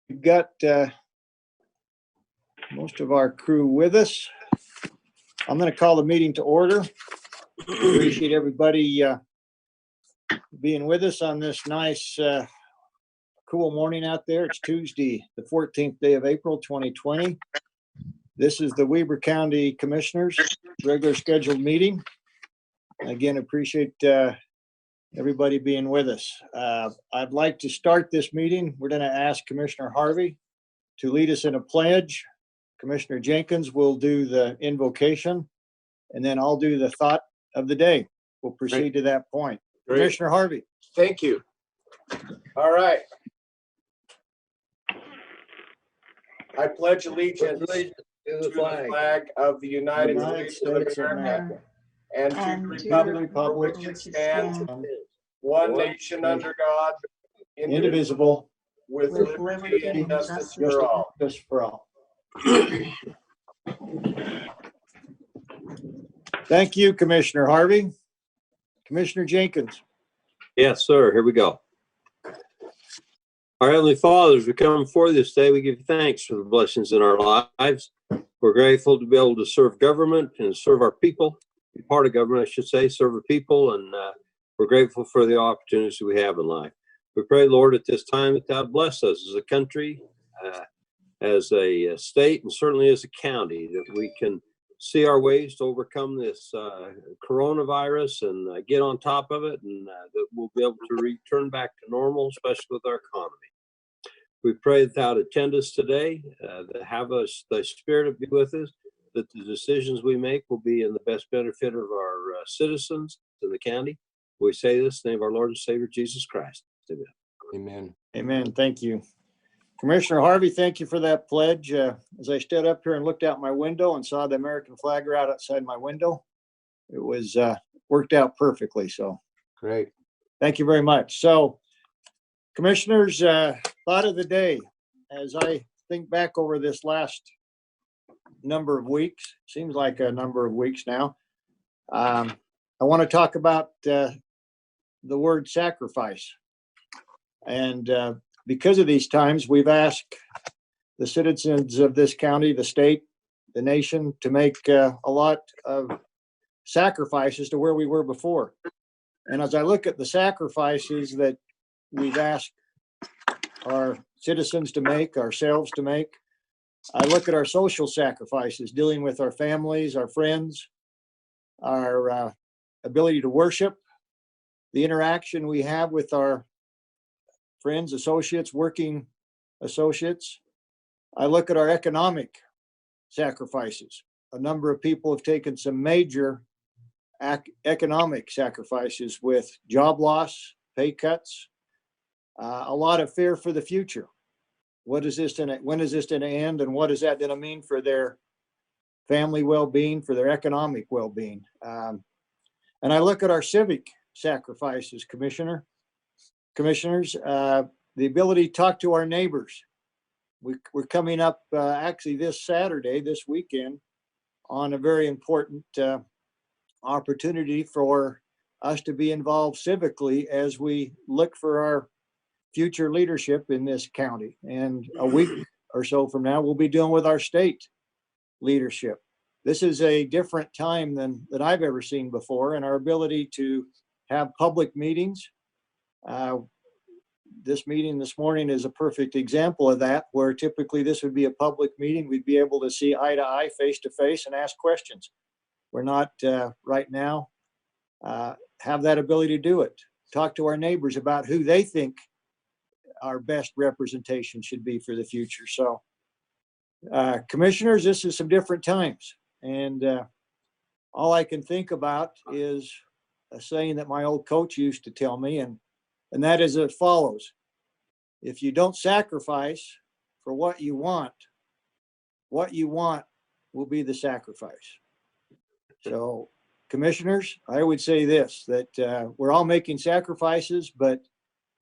We've got most of our crew with us. I'm going to call the meeting to order. Appreciate everybody being with us on this nice, cool morning out there. It's Tuesday, the 14th day of April, 2020. This is the Weber County Commissioners' regular scheduled meeting. Again, appreciate everybody being with us. I'd like to start this meeting. We're going to ask Commissioner Harvey to lead us in a pledge. Commissioner Jenkins will do the invocation, and then I'll do the thought of the day. We'll proceed to that point. Great. Commissioner Harvey. Thank you. All right. I pledge allegiance to the flag of the United States of America and to the republic for which it stands, one nation under God, Indivisible, with liberty and justice for all. Justice for all. Thank you, Commissioner Harvey. Commissioner Jenkins. Yes, sir. Here we go. Our Heavenly Father, as we come before this day, we give you thanks for the blessings in our lives. We're grateful to be able to serve government and serve our people, be part of government, I should say, serve the people, and we're grateful for the opportunities we have in life. We pray, Lord, at this time that thou bless us as a country, as a state, and certainly as a county, that we can see our ways to overcome this coronavirus and get on top of it, and that we'll be able to return back to normal, especially with our economy. We pray that thou attend us today, that have us, thy spirit be with us, that the decisions we make will be in the best benefit of our citizens in the county. We say this in the name of our Lord and Savior, Jesus Christ. Amen. Amen. Amen. Thank you. Commissioner Harvey, thank you for that pledge. As I stood up here and looked out my window and saw the American flag right outside my window, it was worked out perfectly. So Great. thank you very much. So, Commissioners, thought of the day, as I think back over this last number of weeks, seems like a number of weeks now, I want to talk about the word sacrifice. And because of these times, we've asked the citizens of this county, the state, the nation to make a lot of sacrifices to where we were before. And as I look at the sacrifices that we've asked our citizens to make, ourselves to make, I look at our social sacrifices, dealing with our families, our friends, our ability to worship, the interaction we have with our friends, associates, working associates. I look at our economic sacrifices. A number of people have taken some major economic sacrifices with job loss, pay cuts, a lot of fear for the future. When is this going to end, and what is that going to mean for their family well-being, for their economic well-being? And I look at our civic sacrifices, commissioners, the ability to talk to our neighbors. We're coming up actually this Saturday, this weekend, on a very important opportunity for us to be involved civically as we look for our future leadership in this county. And a week or so from now, we'll be dealing with our state leadership. This is a different time than I've ever seen before, and our ability to have public meetings. This meeting this morning is a perfect example of that, where typically this would be a public meeting. We'd be able to see eye to eye, face to face, and ask questions. We're not right now have that ability to do it. Talk to our neighbors about who they think our best representation should be for the future. So, commissioners, this is some different times. And all I can think about is a saying that my old coach used to tell me, and that is as follows: if you don't sacrifice for what you want will be the sacrifice. So, commissioners, I would say this, that we're all making sacrifices, but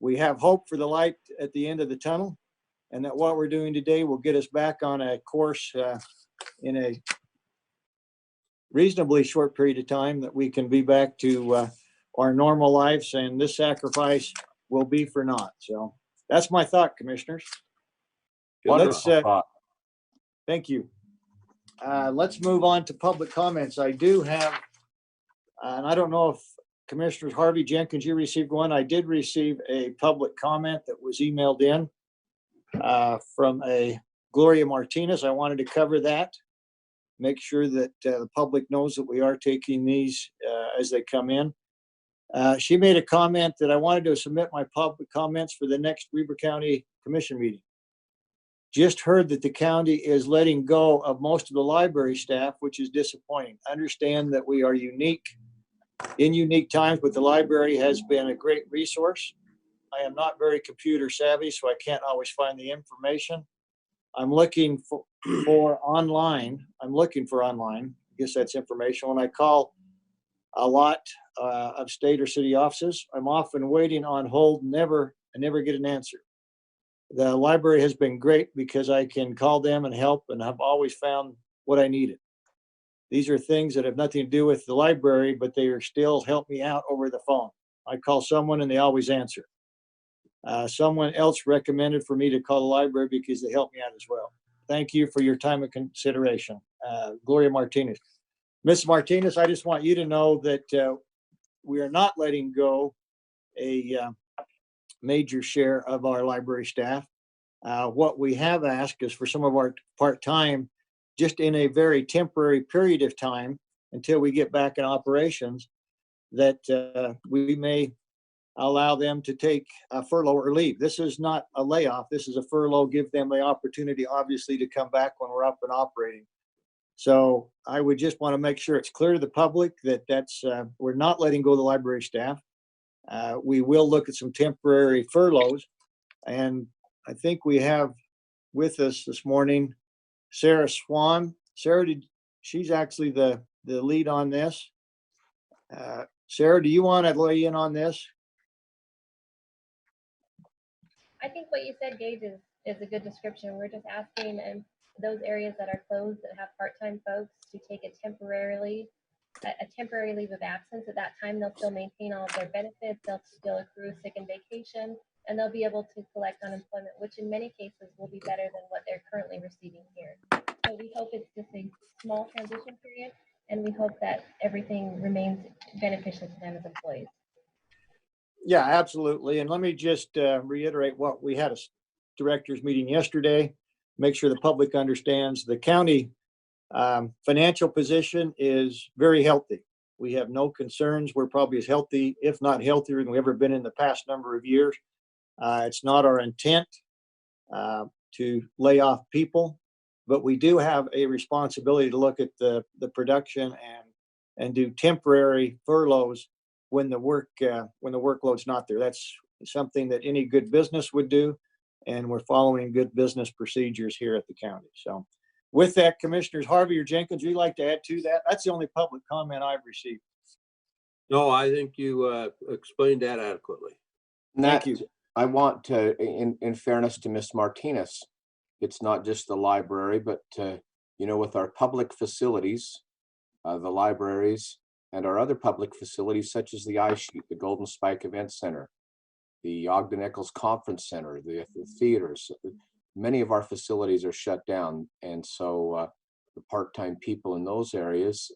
we have hope for the light at the end of the tunnel, and that what we're doing today will get us back on a course in a reasonably short period of time, that we can be back to our normal lives, and this sacrifice will be for naught. So that's my thought, commissioners. Let's, thank you. Let's move on to public comments. I do have, and I don't know if Commissioners Harvey, Jenkins, you received one. I did receive a public comment that was emailed in from a Gloria Martinez. I wanted to cover that. Make sure that the public knows that we are taking these as they come in. She made a comment that I wanted to submit my public comments for the next Weber County Commission meeting. Just heard that the county is letting go of most of the library staff, which is disappointing. Understand that we are unique in unique times, but the library has been a great resource. I am not very computer savvy, so I can't always find the information. I'm looking for online. I guess that's information. When I call a lot of state or city offices, I'm often waiting on hold, I never get an answer. The library has been great because I can call them and help, and I've always found what I needed. These are things that have nothing to do with the library, but they are still help me out over the phone. I call someone and they always answer. Someone else recommended for me to call the library because they help me out as well. Thank you for your time and consideration. Gloria Martinez. Ms. Martinez, I just want you to know that we are not letting go a major share of our library staff. What we have asked is for some of our part-time, just in a very temporary period of time until we get back in operations, that we may allow them to take a furlough or leave. This is not a layoff. This is a furlough. Give them the opportunity, obviously, to come back when we're up and operating. So I would just want to make sure it's clear to the public that we're not letting go of the library staff. We will look at some temporary furloughs. And I think we have with us this morning Sarah Swan. Sarah, she's actually the lead on this. Sarah, do you want to lay in on this? I think what you said, Gage, is a good description. We're just asking those areas that are closed that have part-time folks to take a temporary leave of absence. At that time, they'll still maintain all of their benefits. They'll still accrue sick and vacation, and they'll be able to collect unemployment, which in many cases will be better than what they're currently receiving here. So we hope it's just a small transition period, and we hope that everything remains beneficial to them as employees. Yeah, absolutely. And let me just reiterate what we had a directors meeting yesterday. Make sure the public understands the county financial position is very healthy. We have no concerns. We're probably as healthy, if not healthier, than we've ever been in the past number of years. It's not our intent to lay off people, but we do have a responsibility to look at the production and do temporary furloughs when the workload's not there. That's something that any good business would do, and we're following good business procedures here at the county. So with that, Commissioners Harvey or Jenkins, would you like to add to that? That's the only public comment I've received. No, I think you explained that adequately. Thank you. I want to, in fairness to Ms. Martinez, it's not just the library, but with our public facilities, the libraries, and our other public facilities such as the iShoot, the Golden Spike Event Center, the Ogden Eccles Conference Center, the theaters. Many of our facilities are shut down, and so the part-time people in those areas,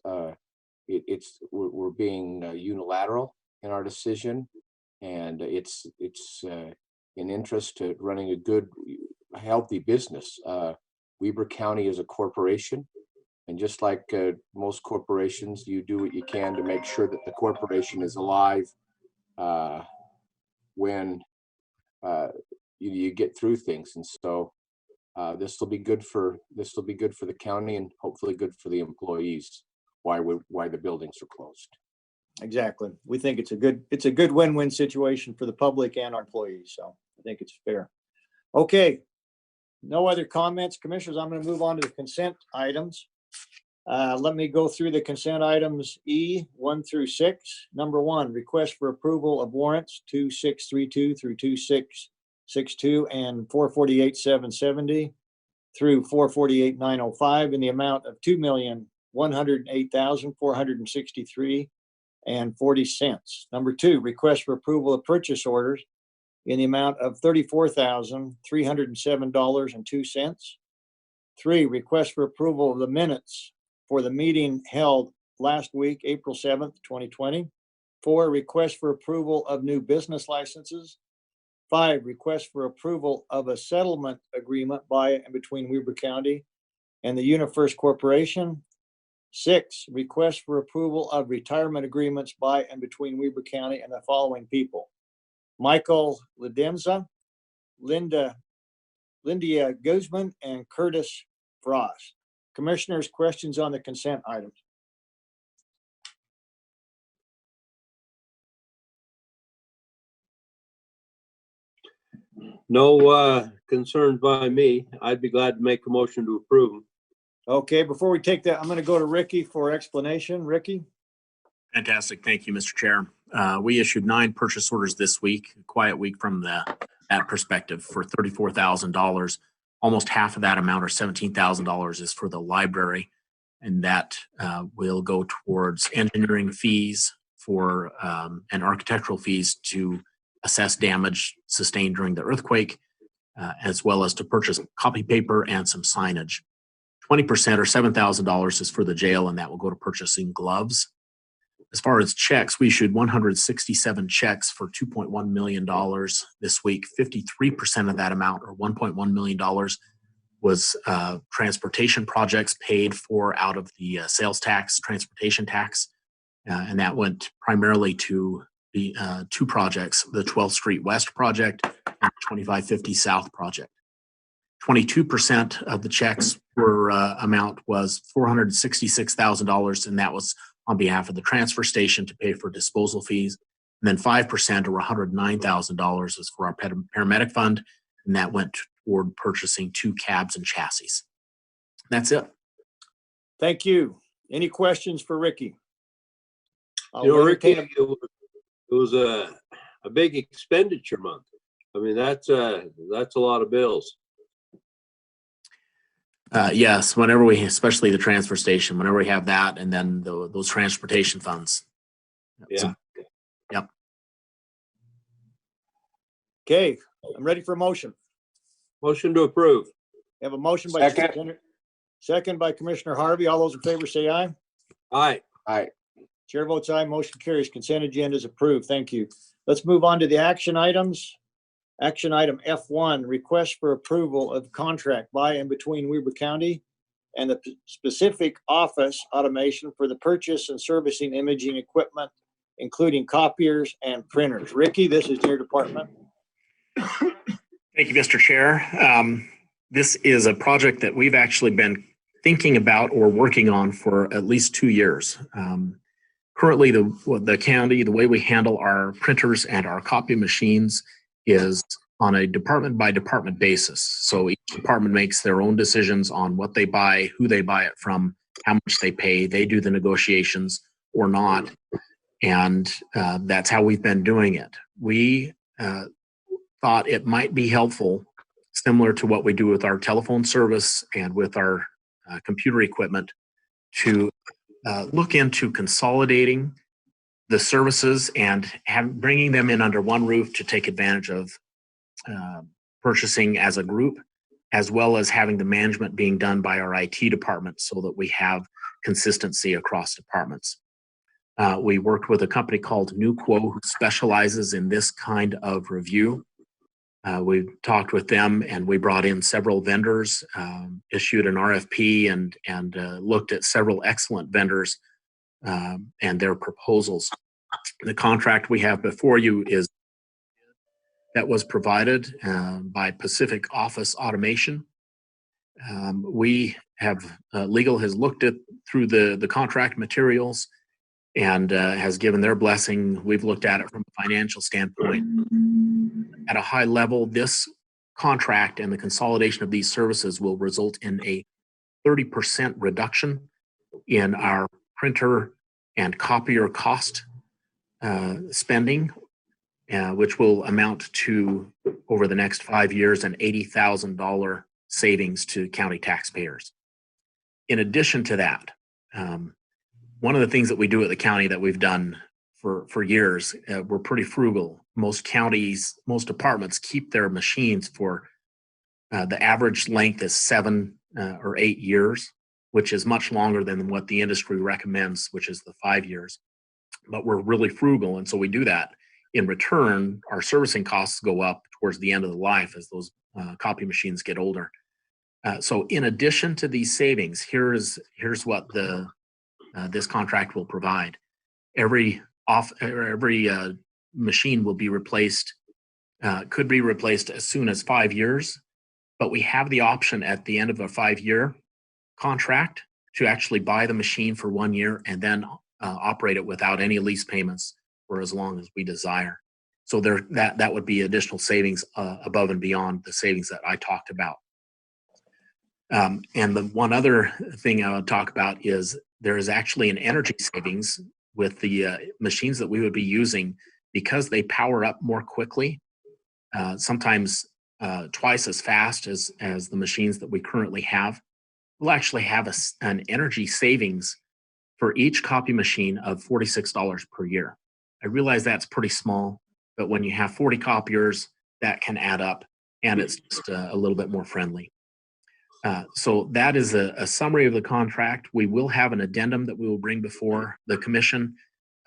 we're being unilateral in our decision, and it's in interest to running a good, healthy business. Weber County is a corporation, and just like most corporations, you do what you can to make sure that the corporation is alive when you get through things. And so this will be good for the county and hopefully good for the employees. Why the buildings are closed. Exactly. We think it's a good win-win situation for the public and our employees. So I think it's fair. Okay. No other comments, Commissioners. I'm going to move on to the consent items. Let me go through the consent items E 1 through 6. Number 1, request for approval of warrants 2632 through 2662 and 448,770 through 448,905 in the amount of $2,108,463.40. Number 2, request for approval of purchase orders in the amount of $34,307.02. 3, request for approval of the minutes for the meeting held last week, April 7th, 2020. 4, request for approval of new business licenses. 5, request for approval of a settlement agreement by and between Weber County and the UniFirst Corporation. 6, request for approval of retirement agreements by and between Weber County and the following people: Michael Ledemza, Linda Guzman, and Curtis Frost. Commissioners, questions on the consent items? No concerns by me. I'd be glad to make a motion to approve them. Okay, before we take that, I'm going to go to Ricky for explanation. Ricky? Fantastic. Thank you, Mr. Chair. We issued 9 purchase orders this week, a quiet week from that perspective, for $34,000. Almost half of that amount, or $17,000, is for the library, and that will go towards engineering fees for and architectural fees to assess damage sustained during the earthquake, as well as to purchase copy paper and some signage. 20%, or $7,000, is for the jail, and that will go to purchasing gloves. As far as checks, we issued 167 checks for $2.1 million this week. 53% of that amount, or $1.1 million, was transportation projects paid for out of the sales tax, transportation tax. And that went primarily to the 2 projects, the 12th Street West project and the 2550 South project. 22% of the checks amount was $466,000, and that was on behalf of the transfer station to pay for disposal fees. And then 5%, or $109,000, was for our paramedic fund, and that went toward purchasing 2 cabs and chassis. That's it. Thank you. Any questions for Ricky? I'll You know, Ricky, entertain it was a big expenditure month. I mean, that's a lot of bills. Yes, whenever we, especially the transfer station, whenever we have that, and then those transportation funds. Yeah. Yep. Okay, I'm ready for a motion. Motion to approve. We have a motion by Second. second by Commissioner Harvey. All those in favor say aye. Aye. Chair votes aye. Motion carries. Consent agenda is approved. Thank you. Let's move on to the action items. Action item F1, request for approval of contract by and between Weber County and the specific office automation for the purchase and servicing imaging equipment, including copiers and printers. Ricky, this is your department. Thank you, Mr. Chair. This is a project that we've actually been thinking about or working on for at least 2 years. Currently, the county, the way we handle our printers and our copy machines is on a department by department basis. So each department makes their own decisions on what they buy, who they buy it from, how much they pay. They do the negotiations or not. And that's how we've been doing it. We thought it might be helpful, similar to what we do with our telephone service and with our computer equipment, to look into consolidating the services and bringing them in under one roof to take advantage of purchasing as a group, as well as having the management being done by our IT department so that we have consistency across departments. We worked with a company called Nuquo, who specializes in this kind of review. We talked with them, and we brought in several vendors, issued an RFP, and looked at several excellent vendors and their proposals. The contract we have before you is that was provided by Pacific Office Automation. We have legal has looked at through the contract materials and has given their blessing. We've looked at it from a financial standpoint. At a high level, this contract and the consolidation of these services will result in a 30% reduction in our printer and copier cost spending, which will amount to, over the next 5 years, an $80,000 savings to county taxpayers. In addition to that, one of the things that we do at the county that we've done for years, we're pretty frugal. most counties, most departments keep their machines for the average length is 7 or 8 years, which is much longer than what the industry recommends, which is the 5 years. But we're really frugal, and so we do that. In return, our servicing costs go up towards the end of the life as those copy machines get older. So in addition to these savings, here's what this contract will provide. Every machine will be replaced, could be replaced as soon as 5 years, but we have the option at the end of a 5-year contract to actually buy the machine for 1 year and then operate it without any lease payments for as long as we desire. So that would be additional savings above and beyond the savings that I talked about. And the one other thing I would talk about is there is actually an energy savings with the machines that we would be using because they power up more quickly, sometimes twice as fast as the machines that we currently have. We'll actually have an energy savings for each copy machine of $46 per year. I realize that's pretty small, but when you have 40 copiers, that can add up, and it's just a little bit more friendly. So that is a summary of the contract. We will have an addendum that we will bring before the commission.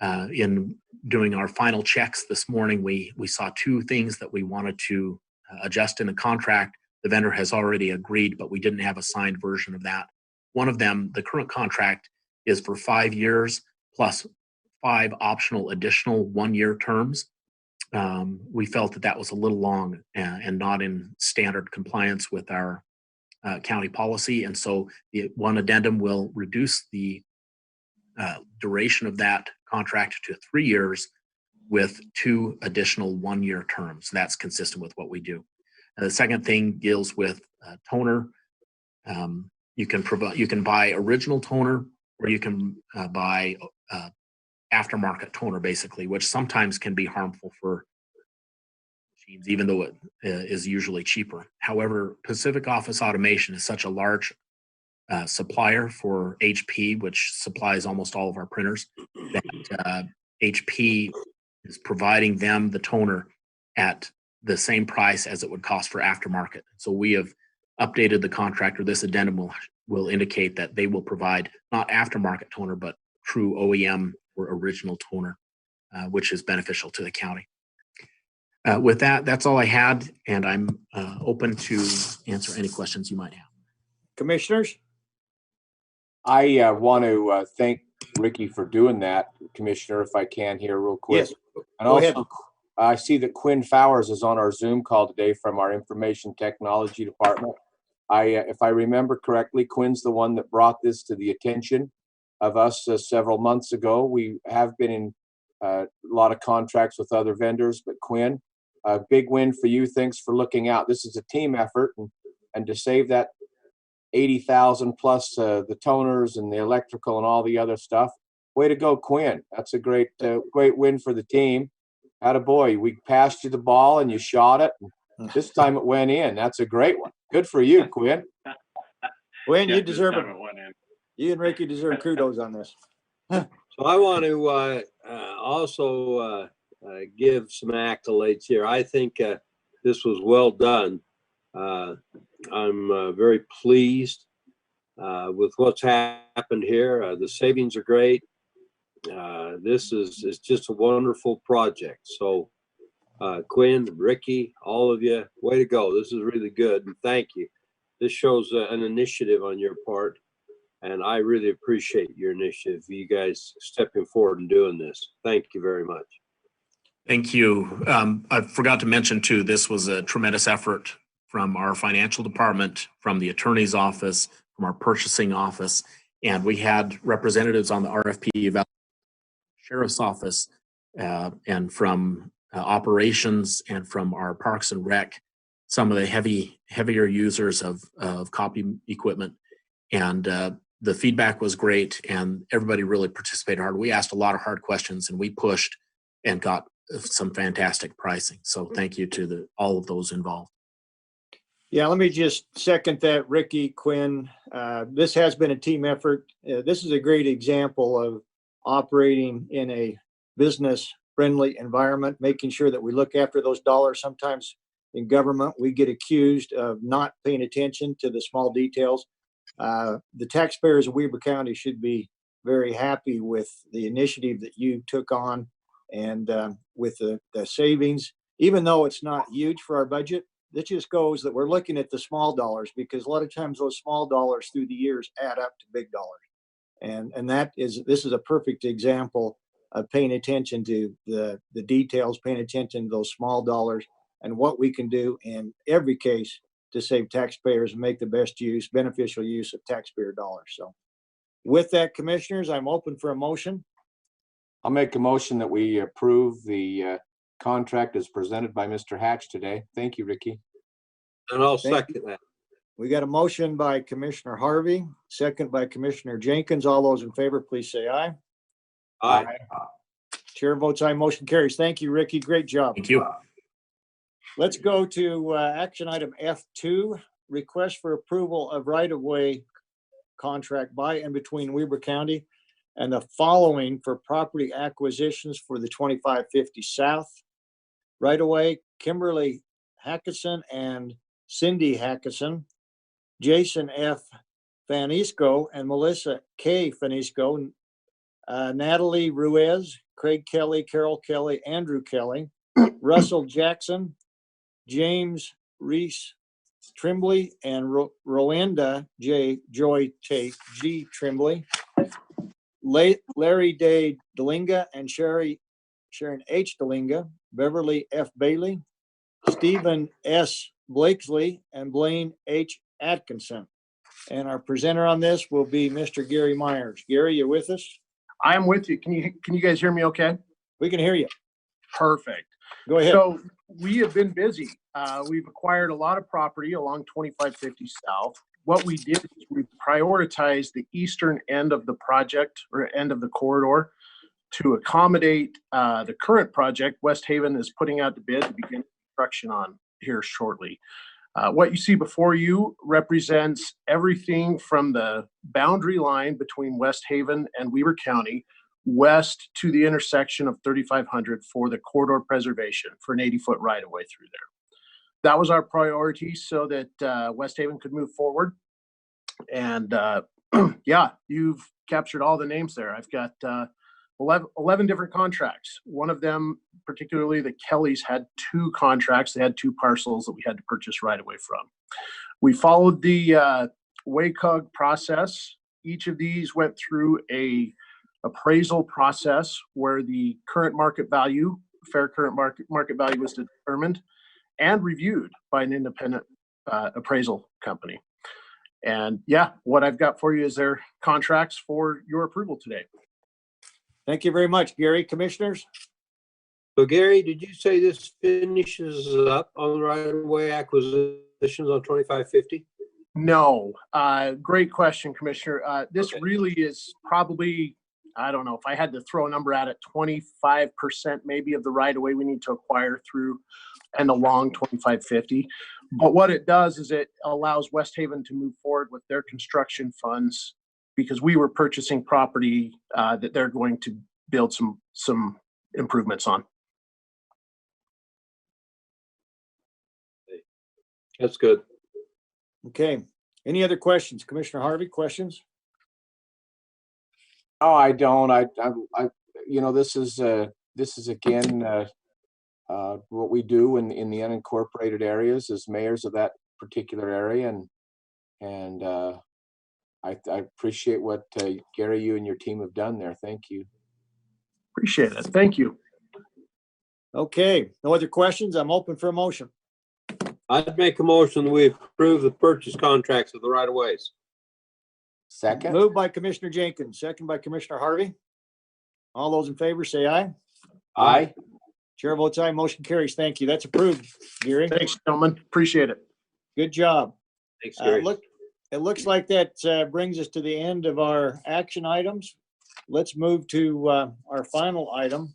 In doing our final checks this morning, we saw 2 things that we wanted to adjust in the contract. The vendor has already agreed, but we didn't have a signed version of that. One of them, the current contract, is for 5 years plus 5 optional additional 1-year terms. We felt that was a little long and not in standard compliance with our county policy. And so the one addendum will reduce the duration of that contract to 3 years with 2 additional 1-year terms. That's consistent with what we do. The second thing deals with toner. You can buy original toner, or you can buy aftermarket toner, basically, which sometimes can be harmful for machines, even though it is usually cheaper. However, Pacific Office Automation is such a large supplier for HP, which supplies almost all of our printers, that HP is providing them the toner at the same price as it would cost for aftermarket. So we have updated the contract, or this addendum will indicate that they will provide not aftermarket toner, but true OEM or original toner, which is beneficial to the county. With that, that's all I had, and I'm open to answer any questions you might have. Commissioners? I want to thank Ricky for doing that, Commissioner, if I can here real quick. Yes. And Go ahead. also, I see that Quinn Fowers is on our Zoom call today from our Information Technology Department. If I remember correctly, Quinn's the one that brought this to the attention of us several months ago. We have been in a lot of contracts with other vendors, but Quinn, a big win for you. Thanks for looking out. This is a team effort, and to save that 80,000 plus the toners and the electrical and all the other stuff. Way to go, Quinn. That's a great win for the team. Attaboy, we passed you the ball and you shot it. This time it went in. That's a great one. Good for you, Quinn. Quinn, you deserve it. You and Ricky deserve kudos on this. So I want to also give some accolades here. I think this was well done. I'm very pleased with what's happened here. The savings are great. This is just a wonderful project. So Quinn, Ricky, all of you, way to go. This is really good, and thank you. This shows an initiative on your part, and I really appreciate your initiative, you guys stepping forward and doing this. Thank you very much. Thank you. I forgot to mention too, this was a tremendous effort from our financial department, from the attorney's office, from our purchasing office, and we had representatives on the RFP evaluation, sheriff's office, and from operations, and from our Parks and Rec, some of the heavier users of copy equipment. And the feedback was great, and everybody really participated hard. We asked a lot of hard questions, and we pushed and got some fantastic pricing. So thank you to all of those involved. Yeah, let me just second that, Ricky, Quinn. This has been a team effort. This is a great example of operating in a business friendly environment, making sure that we look after those dollars. Sometimes in government, we get accused of not paying attention to the small details. The taxpayers of Weber County should be very happy with the initiative that you took on and with the savings, even though it's not huge for our budget. It just goes that we're looking at the small dollars, because a lot of times those small dollars through the years add up to big dollars. And this is a perfect example of paying attention to the details, paying attention to those small dollars and what we can do in every case to save taxpayers and make the best use, beneficial use of taxpayer dollars. So with that, commissioners, I'm open for a motion. I'll make a motion that we approve the contract as presented by Mr. Hatch today. Thank you, Ricky. And I'll Thank second that. We got a motion by Commissioner Harvey, second by Commissioner Jenkins. All those in favor, please say aye. Aye. Chair votes aye, motion carries. Thank you, Ricky. Great job. Thank you. Let's go to action item F2, request for approval of right-of-way contract by and between Weber County and the following for property acquisitions for the 2550 South right-of-way: Kimberly Hackison and Cindy Hackison, Jason F. Fanisco and Melissa K. Fanisco, Natalie Ruiz, Craig Kelly, Carol Kelly, Andrew Kelly, Russell Jackson, James Reese Trimbley, and Rowenda J. Joy Tate G. Trimbley, Larry Day Delinga and Sharon H. Delinga, Beverly F. Bailey, Stephen S. Blakesley, and Blaine H. Atkinson. And our presenter on this will be Mr. Gary Myers. Gary, you with us? I am with you. Can you guys hear me okay? We can hear you. Perfect. Go ahead. So we have been busy. We've acquired a lot of property along 2550 South. What we did is we prioritized the eastern end of the project, or end of the corridor, to accommodate the current project West Haven is putting out to bid to begin construction on here shortly. What you see before you represents everything from the boundary line between West Haven and Weber County west to the intersection of 3500 for the corridor preservation for an 80-foot right-of-way through there. That was our priority so that West Haven could move forward. And yeah, you've captured all the names there. I've got 11 different contracts. One of them, particularly the Kellys, had 2 contracts. They had 2 parcels that we had to purchase right away from. We followed the WACOG process. Each of these went through a appraisal process where the current market value, fair current market value, was determined and reviewed by an independent appraisal company. And yeah, what I've got for you is their contracts for your approval today. Thank you very much, Gary. Commissioners? So Gary, did you say this finishes up on the right-of-way acquisitions on 2550? No, great question, Commissioner. This Okay. really is probably, I don't know, if I had to throw a number at it, 25% maybe of the right of way we need to acquire through and along 2550. But what it does is it allows West Haven to move forward with their construction funds, because we were purchasing property that they're going to build some improvements on. That's good. Okay. Any other questions? Commissioner Harvey, questions? No, I don't. I this is again what we do in the unincorporated areas as mayors of that particular area, and I appreciate what Gary, you and your team have done there. Thank you. Appreciate it. Thank you. Okay. No other questions? I'm open for a motion. I'd make a motion that we approve the purchase contracts of the right-of-ways. Second. Moved by Commissioner Jenkins, second by Commissioner Harvey. All those in favor say aye. Aye. Chair votes aye, motion carries. Thank you. That's approved, Gary. Thanks, gentlemen. Appreciate it. Good job. Thanks, Gary. It looks like that brings us to the end of our action items. Let's move to our final item.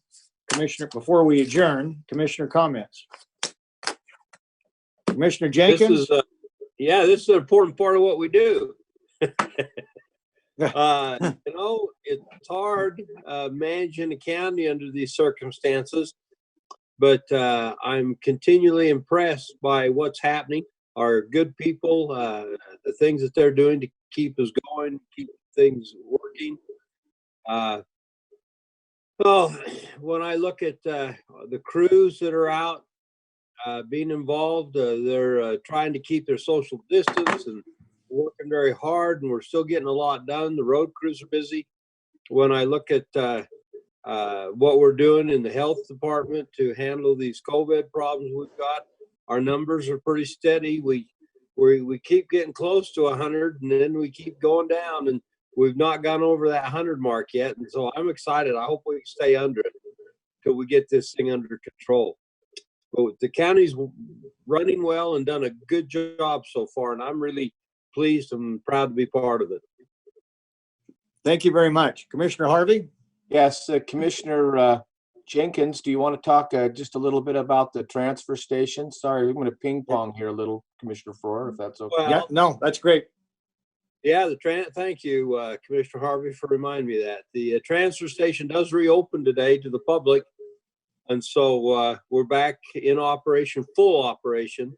Commissioner, before we adjourn, Commissioner comments. Commissioner Jenkins? This is an important part of what we do. And know, it's hard managing the county under these circumstances, but I'm continually impressed by what's happening. Our good people, the things that they're doing to keep us going, keep things working. Well, when I look at the crews that are out being involved, they're trying to keep their social distance and working very hard, and we're still getting a lot done. The road crews are busy. When I look at what we're doing in the health department to handle these COVID problems we've got, our numbers are pretty steady. We keep getting close to 100, and then we keep going down, and we've not gone over that 100 mark yet. And so I'm excited. I hope we can stay under it till we get this thing under control. But the county's running well and done a good job so far, and I'm really pleased and proud to be part of it. Thank you very much. Commissioner Harvey? Yes, Commissioner Jenkins, do you want to talk just a little bit about the transfer station? Sorry, we're going to ping pong here a little, Commissioner Farrar, if that's okay. Yeah, no, that's great. Yeah, thank you, Commissioner Harvey, for reminding me of that. The transfer station does reopen today to the public. And so we're back in operation, full operation.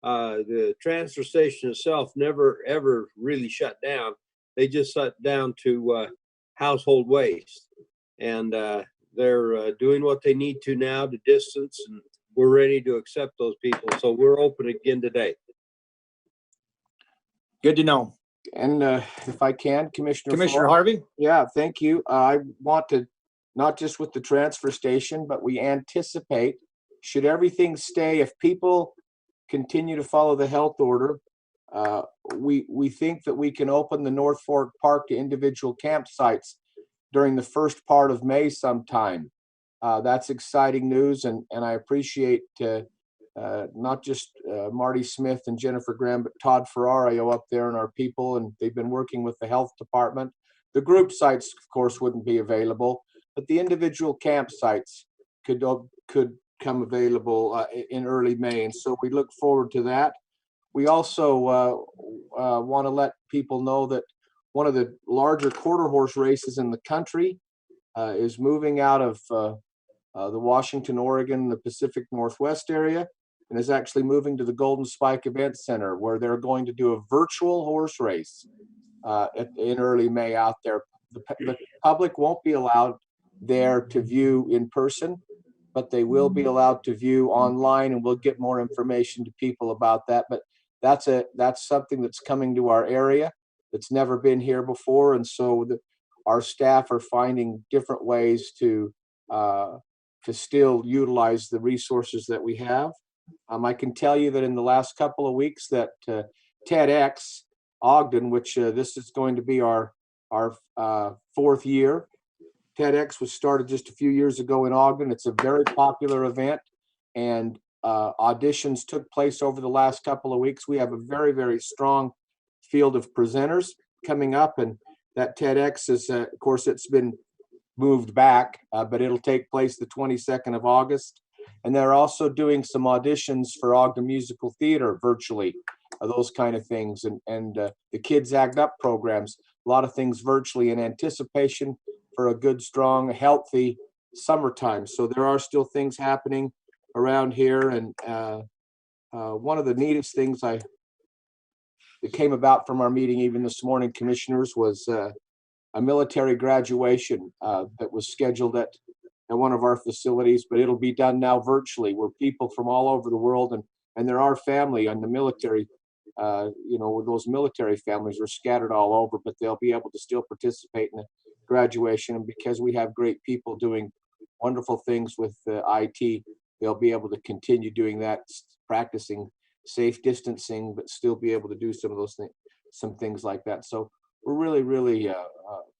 The transfer station itself never, ever really shut down. They just shut down to household waste. And they're doing what they need to now to distance, and we're ready to accept those people. So we're open again today. Good to know. And if I can, Commissioner Commissioner Farrar? Harvey? Yeah, thank you. I want to, not just with the transfer station, but we anticipate, should everything stay, if people continue to follow the health order, we think that we can open the North Fork Park to individual campsites during the first part of May sometime. That's exciting news, and I appreciate not just Marty Smith and Jennifer Graham, but Todd Ferrario up there and our people, and they've been working with the health department. The group sites, of course, wouldn't be available, but the individual campsites could come available in early May, and so we look forward to that. We also want to let people know that one of the larger quarter horse races in the country is moving out of the Washington, Oregon, the Pacific Northwest area, and is actually moving to the Golden Spike Event Center, where they're going to do a virtual horse race in early May out there. The public won't be allowed there to view in person, but they will be allowed to view online, and we'll get more information to people about that. But that's something that's coming to our area that's never been here before, and so our staff are finding different ways to still utilize the resources that we have. I can tell you that in the last couple of weeks that TEDx Ogden, which this is going to be our fourth year. TEDx was started just a few years ago in Ogden. It's a very popular event, and auditions took place over the last couple of weeks. We have a very, very strong field of presenters coming up, and that TEDx is, of course, it's been moved back, but it'll take place the 22nd of August. And they're also doing some auditions for Ogden Musical Theater virtually, those kind of things, and the Kids Act Up programs, a lot of things virtually in anticipation for a good, strong, healthy summertime. So there are still things happening around here. And one of the neatest things that came about from our meeting even this morning, commissioners, was a military graduation that was scheduled at one of our facilities, but it'll be done now virtually, where people from all over the world, and there are family on the military, those military families are scattered all over, but they'll be able to still participate in the graduation. And because we have great people doing wonderful things with IT, they'll be able to continue doing that, practicing safe distancing, but still be able to do some of those things, some things like that. So we're really, really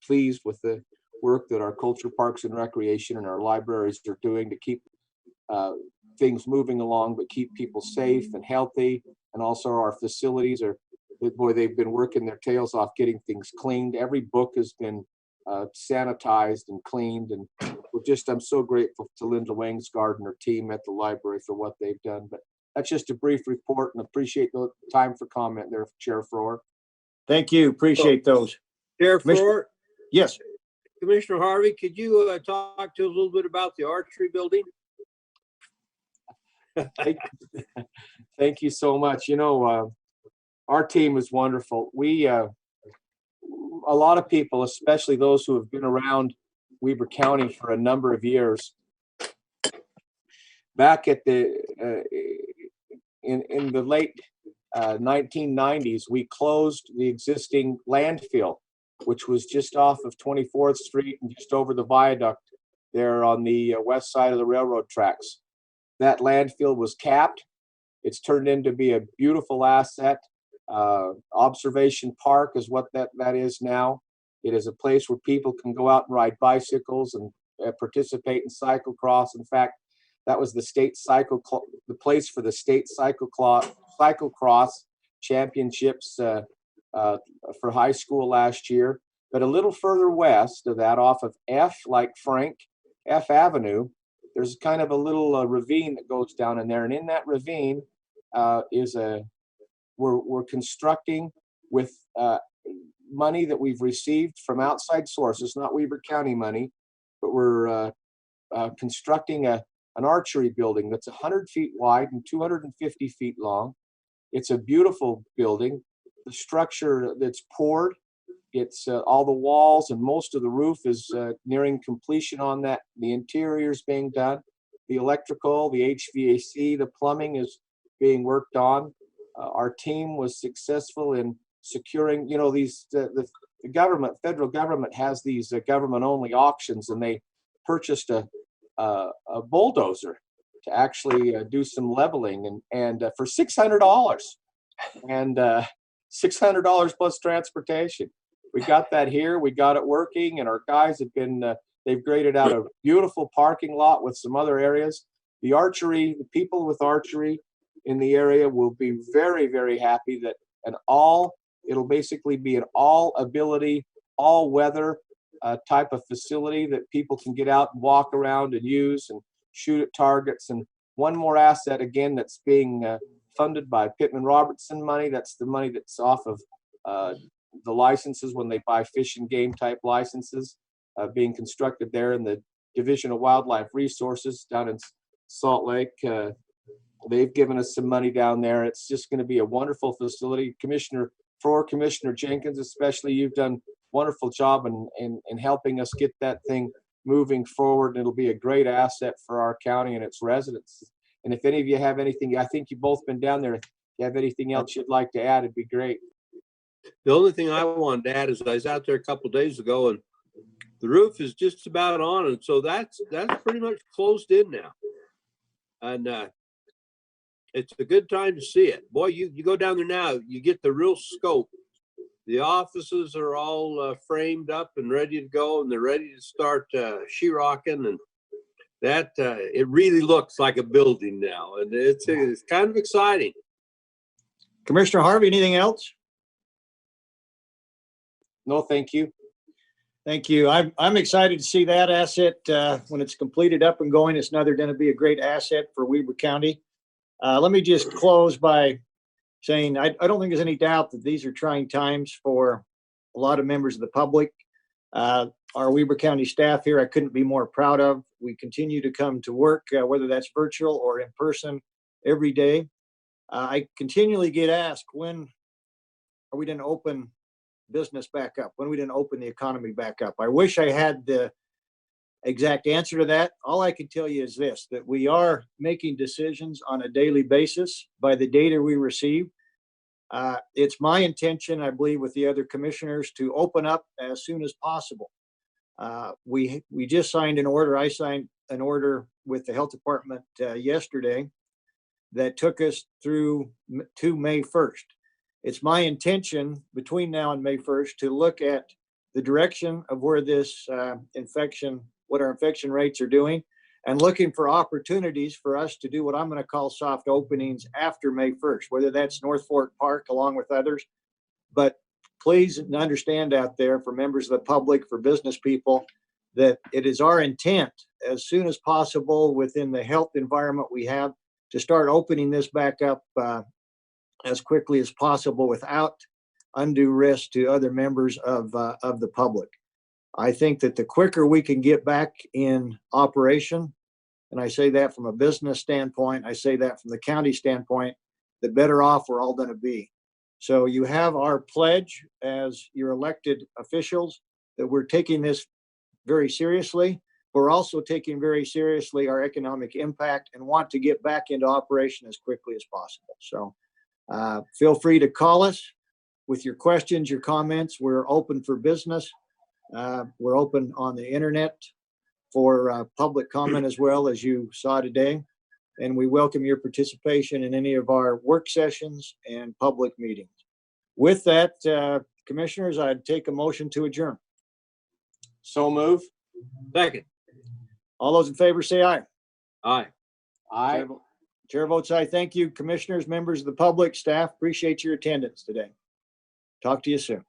pleased with the work that our culture, parks and recreation and our libraries are doing to keep things moving along, but keep people safe and healthy. And also our facilities they've been working their tails off getting things cleaned. Every book has been sanitized and cleaned, and I'm so grateful to Linda Wangsgard and her team at the library for what they've done. But that's just a brief report, and appreciate the time for comment there, Chair Farrar. Thank you. Appreciate those. Chair Farrar, Yes, Commissioner Harvey, could you talk to us a little bit about the archery building? Thank you so much. You know, our team is wonderful. We, a lot of people, especially those who have been around Weber County for a number of years, back at the, in the late 1990s, we closed the existing landfill, which was just off of 24th Street and just over the viaduct there on the west side of the railroad tracks. That landfill was capped. It's turned into be a beautiful asset. Observation Park is what that is now. It is a place where people can go out and ride bicycles and participate in cyclocross. In fact, that was the place for the state cyclocross championships for high school last year. But a little further west of that, off of F Avenue, there's kind of a little ravine that goes down in there, and in that ravine we're constructing with money that we've received from outside sources, not Weber County money, but we're constructing an archery building that's 100 feet wide and 250 feet long. It's a beautiful building. The structure that's poured, it's all the walls and most of the roof is nearing completion on that. The interior is being done. The electrical, the HVAC, the plumbing is being worked on. Our team was successful in securing, you know, these, the government, federal government has these government-only auctions, and they purchased a bulldozer to actually do some leveling and for $600 and $600 plus transportation. We got that here, we got it working, and our guys have been, they've graded out a beautiful parking lot with some other areas. The archery, the people with archery in the area will be very, very happy that it'll basically be an all ability, all weather type of facility that people can get out and walk around and use and shoot at targets. And one more asset, again, that's being funded by Pittman Robertson money. That's the money that's off of the licenses when they buy fish and game type licenses being constructed there in the Division of Wildlife Resources down in Salt Lake. They've given us some money down there. It's just going to be a wonderful facility. Commissioner Jenkins, especially, you've done wonderful job in helping us get that thing moving forward. It'll be a great asset for our county and its residents. And if any of you have anything, I think you've both been down there. If you have anything else you'd like to add, it'd be great. The only thing I wanted to add is I was out there a couple of days ago, and the roof is just about on, and so that's pretty much closed in now. And it's a good time to see it. Boy, you go down there now, you get the real scope. The offices are all framed up and ready to go, and they're ready to start sheetrocking, and that it really looks like a building now, and it's kind of exciting. Commissioner Harvey, anything else? No, thank you. Thank you. I'm excited to see that asset when it's completed, up and going. It's another going to be a great asset for Weber County. Let me just close by saying I don't think there's any doubt that these are trying times for a lot of members of the public. Our Weber County staff here, I couldn't be more proud of. We continue to come to work, whether that's virtual or in person, every day. I continually get asked, when are we going to open business back up? When are we going to open the economy back up? I wish I had the exact answer to that. All I can tell you is this, that we are making decisions on a daily basis by the data we receive. It's my intention, I believe, with the other commissioners, to open up as soon as possible. We just signed an order. I signed an order with the health department yesterday that took us through to May 1st. It's my intention between now and May 1st to look at the direction of where this what our infection rates are doing, and looking for opportunities for us to do what I'm going to call soft openings after May 1st, whether that's North Fork Park along with others. But please understand out there, for members of the public, for business people, that it is our intent as soon as possible within the health environment we have to start opening this back up as quickly as possible without undue risk to other members of the public. I think that the quicker we can get back in operation, and I say that from a business standpoint, I say that from the county standpoint, the better off we're all going to be. So you have our pledge as your elected officials that we're taking this very seriously. We're also taking very seriously our economic impact and want to get back into operation as quickly as possible. So feel free to call us with your questions, your comments. We're open for business. We're open on the internet for public comment as well, as you saw today. And we welcome your participation in any of our work sessions and public meetings. With that, commissioners, I'd take a motion to adjourn. So move. Second. All those in favor say aye. Aye. Aye. Chair votes aye. Thank you, commissioners, members of the public, staff. Appreciate your attendance today. Talk to you soon.